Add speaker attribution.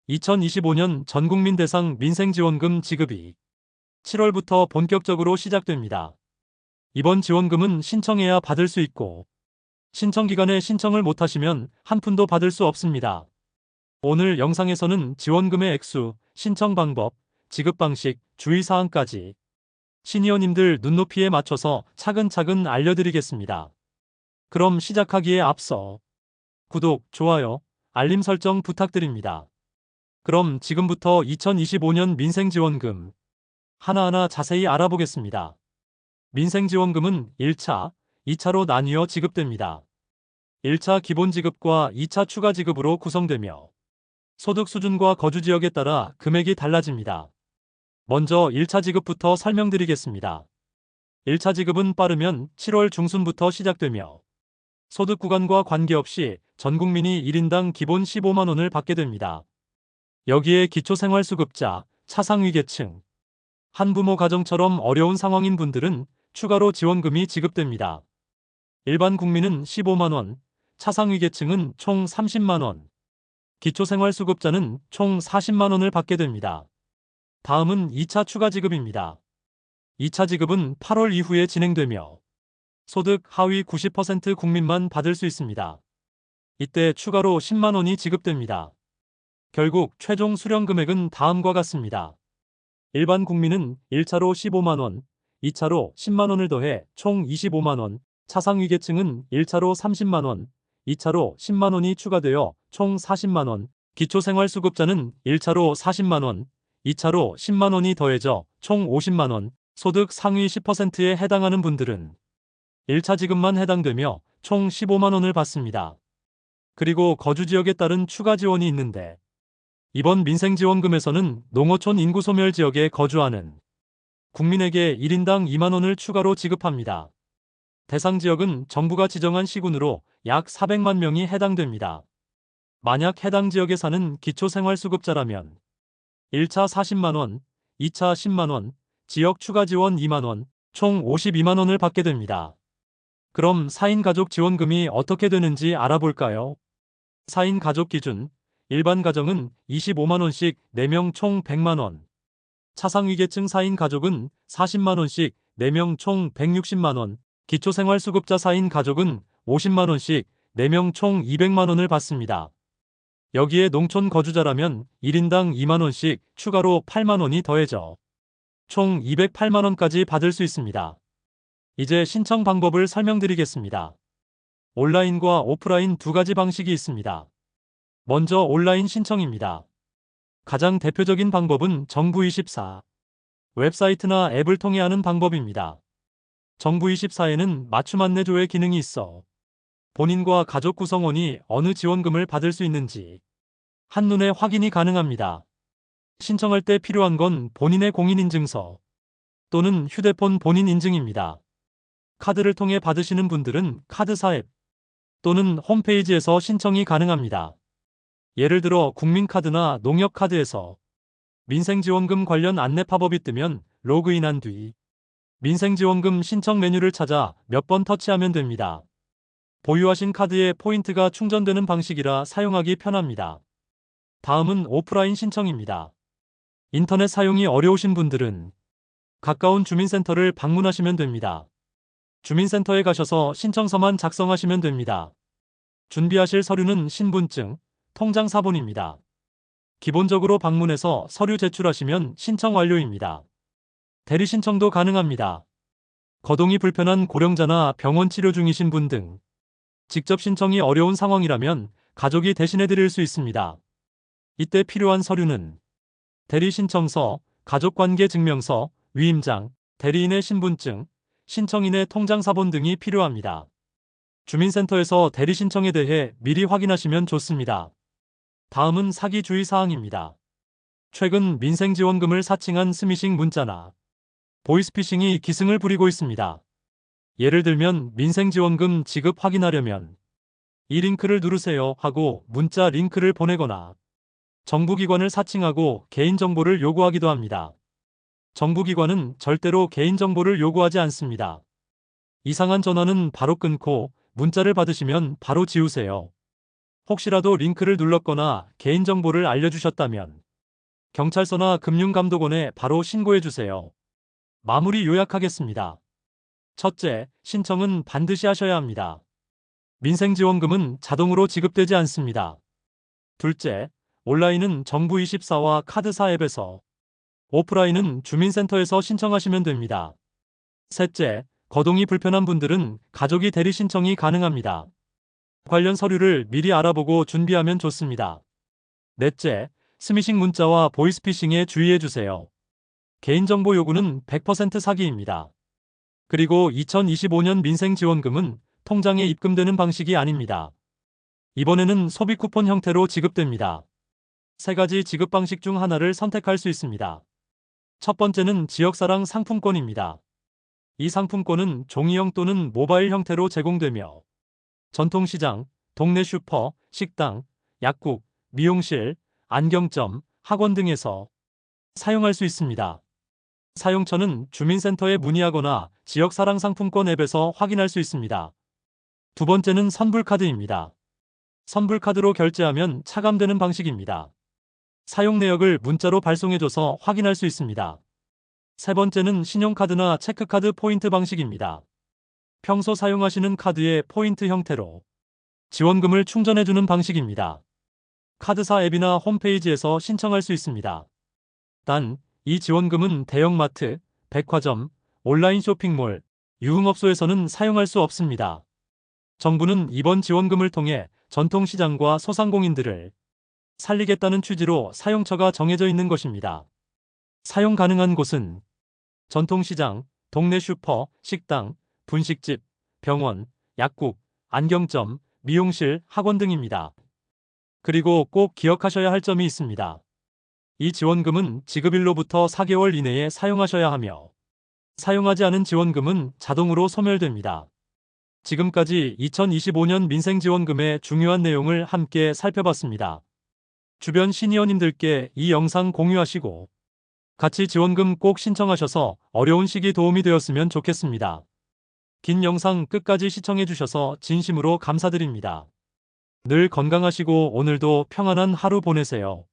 Speaker 1: 2025년 전국민 대상 민생지원금 지급이 7월부터 본격적으로 시작됩니다. 이번 지원금은 신청해야 받을 수 있고 신청 기간에 신청을 못하시면 한 푼도 받을 수 없습니다. 오늘 영상에서는 지원금의 액수, 신청 방법, 지급 방식, 주의사항까지 시니어님들 눈높이에 맞춰서 차근차근 알려드리겠습니다. 그럼 시작하기에 앞서 구독, 좋아요, 알림 설정 부탁드립니다. 그럼 지금부터 2025년 민생지원금 하나하나 자세히 알아보겠습니다. 민생지원금은 1차, 2차로 나뉘어 지급됩니다. 1차 기본지급과 2차 추가지급으로 구성되며 소득 수준과 거주 지역에 따라 금액이 달라집니다. 먼저 1차 지급부터 설명드리겠습니다. 1차 지급은 빠르면 7월 중순부터 시작되며 소득 구간과 관계없이 전 국민이 1인당 기본 15만 원을 받게 됩니다. 여기에 기초생활수급자, 차상위계층, 한부모 가정처럼 어려운 상황인 분들은 추가로 지원금이 지급됩니다. 일반 국민은 15만 원, 차상위계층은 총 30만 원, 기초생활수급자는 총 40만 원을 받게 됩니다. 다음은 2차 추가지급입니다. 2차 지급은 8월 이후에 진행되며 소득 하위 90% 국민만 받을 수 있습니다. 이때 추가로 10만 원이 지급됩니다. 결국 최종 수령 금액은 다음과 같습니다. 일반 국민은 1차로 15만 원, 2차로 10만 원을 더해 총 25만 원, 차상위계층은 1차로 30만 원, 2차로 10만 원이 추가되어 총 40만 원, 기초생활수급자는 1차로 40만 원, 2차로 10만 원이 더해져 총 50만 원, 소득 상위 10%에 해당하는 분들은 1차 지급만 해당되며 총 15만 원을 받습니다. 그리고 거주 지역에 따른 추가 지원이 있는데 이번 민생지원금에서는 농어촌 인구 소멸 지역에 거주하는 국민에게 1인당 2만 원을 추가로 지급합니다. 대상 지역은 정부가 지정한 시군으로 약 400만 명이 해당됩니다. 만약 해당 지역에 사는 기초생활수급자라면 1차 40만 원, 2차 10만 원, 지역 추가 지원 2만 원, 총 52만 원을 받게 됩니다. 그럼 4인 가족 지원금이 어떻게 되는지 알아볼까요? 4인 가족 기준 일반 가정은 25만 원씩 4명 총 100만 원, 차상위계층 4인 가족은 40만 원씩 4명 총 160만 원, 기초생활수급자 4인 가족은 50만 원씩 4명 총 200만 원을 받습니다. 여기에 농촌 거주자라면 1인당 2만 원씩 추가로 8만 원이 더해져 총 208만 원까지 받을 수 있습니다. 이제 신청 방법을 설명드리겠습니다. 온라인과 오프라인 두 가지 방식이 있습니다. 먼저 온라인 신청입니다. 가장 대표적인 방법은 정부24 웹사이트나 앱을 통해 하는 방법입니다. 정부24에는 맞춤 안내 조회 기능이 있어 본인과 가족 구성원이 어느 지원금을 받을 수 있는지 한눈에 확인이 가능합니다. 신청할 때 필요한 건 본인의 공인인증서 또는 휴대폰 본인 인증입니다. 카드를 통해 받으시는 분들은 카드사 앱 또는 홈페이지에서 신청이 가능합니다. 예를 들어 국민카드나 농협카드에서 민생지원금 관련 안내 팝업이 뜨면 로그인한 뒤 민생지원금 신청 메뉴를 찾아 몇 번 터치하면 됩니다. 보유하신 카드에 포인트가 충전되는 방식이라 사용하기 편합니다. 다음은 오프라인 신청입니다. 인터넷 사용이 어려우신 분들은 가까운 주민센터를 방문하시면 됩니다. 주민센터에 가셔서 신청서만 작성하시면 됩니다. 준비하실 서류는 신분증, 통장 사본입니다. 기본적으로 방문해서 서류 제출하시면 신청 완료입니다. 대리 신청도 가능합니다. 거동이 불편한 고령자나 병원 치료 중이신 분 등 직접 신청이 어려운 상황이라면 가족이 대신해 드릴 수 있습니다. 이때 필요한 서류는 대리 신청서, 가족관계 증명서, 위임장, 대리인의 신분증, 신청인의 통장 사본 등이 필요합니다. 주민센터에서 대리 신청에 대해 미리 확인하시면 좋습니다. 다음은 사기 주의 사항입니다. 최근 민생지원금을 사칭한 스미싱 문자나 보이스피싱이 기승을 부리고 있습니다. 예를 들면 민생지원금 지급 확인하려면 이 링크를 누르세요 하고 문자 링크를 보내거나 정부기관을 사칭하고 개인정보를 요구하기도 합니다. 정부기관은 절대로 개인정보를 요구하지 않습니다. 이상한 전화는 바로 끊고 문자를 받으시면 바로 지우세요. 혹시라도 링크를 눌렀거나 개인정보를 알려주셨다면 경찰서나 금융감독원에 바로 신고해주세요. 마무리 요약하겠습니다. 첫째, 신청은 반드시 하셔야 합니다. 민생지원금은 자동으로 지급되지 않습니다. 둘째, 온라인은 정부24와 카드사 앱에서, 오프라인은 주민센터에서 신청하시면 됩니다. 셋째, 거동이 불편한 분들은 가족이 대리 신청이 가능합니다. 관련 서류를 미리 알아보고 준비하면 좋습니다. 넷째, 스미싱 문자와 보이스피싱에 주의해주세요. 개인정보 요구는 100% 사기입니다. 그리고 2025년 민생지원금은 통장에 입금되는 방식이 아닙니다. 이번에는 소비 쿠폰 형태로 지급됩니다. 세 가지 지급 방식 중 하나를 선택할 수 있습니다. 첫 번째는 지역사랑 상품권입니다. 이 상품권은 종이형 또는 모바일 형태로 제공되며 전통시장, 동네 슈퍼, 식당, 약국, 미용실, 안경점, 학원 등에서 사용할 수 있습니다. 사용처는 주민센터에 문의하거나 지역사랑상품권 앱에서 확인할 수 있습니다. 두 번째는 선불카드입니다. 선불카드로 결제하면 차감되는 방식입니다. 사용 내역을 문자로 발송해줘서 확인할 수 있습니다. 세 번째는 신용카드나 체크카드 포인트 방식입니다. 평소 사용하시는 카드의 포인트 형태로 지원금을 충전해주는 방식입니다. 카드사 앱이나 홈페이지에서 신청할 수 있습니다. 단, 이 지원금은 대형마트, 백화점, 온라인 쇼핑몰, 유흥업소에서는 사용할 수 없습니다. 정부는 이번 지원금을 통해 전통시장과 소상공인들을 살리겠다는 취지로 사용처가 정해져 있는 것입니다. 사용 가능한 곳은 전통시장, 동네 슈퍼, 식당, 분식집, 병원, 약국, 안경점, 미용실, 학원 등입니다. 그리고 꼭 기억하셔야 할 점이 있습니다. 이 지원금은 지급일로부터 4개월 이내에 사용하셔야 하며 사용하지 않은 지원금은 자동으로 소멸됩니다. 지금까지 2025년 민생지원금의 중요한 내용을 함께 살펴봤습니다. 주변 시니어님들께 이 영상 공유하시고 같이 지원금 꼭 신청하셔서 어려운 시기 도움이 되었으면 좋겠습니다. 긴 영상 끝까지 시청해주셔서 진심으로 감사드립니다. 늘 건강하시고 오늘도 평안한 하루 보내세요.